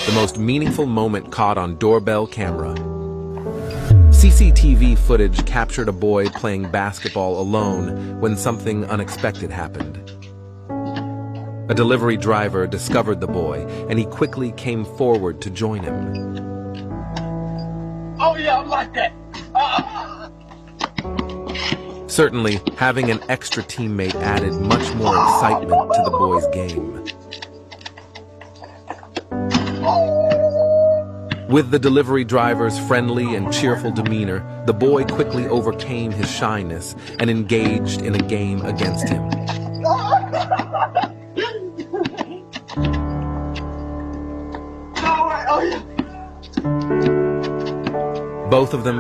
the most meaningful moment caught on doorbell camera. CCTV footage captured a boy playing basketball alone when something unexpected happened. A delivery driver discovered the boy, and he quickly came forward to join him. Oh yeah, I'm like that. Certainly, having an extra teammate added much more excitement to the boy's game. With the delivery driver's friendly and cheerful demeanor, the boy quickly overcame his shyness and engaged in a game against him. Both of them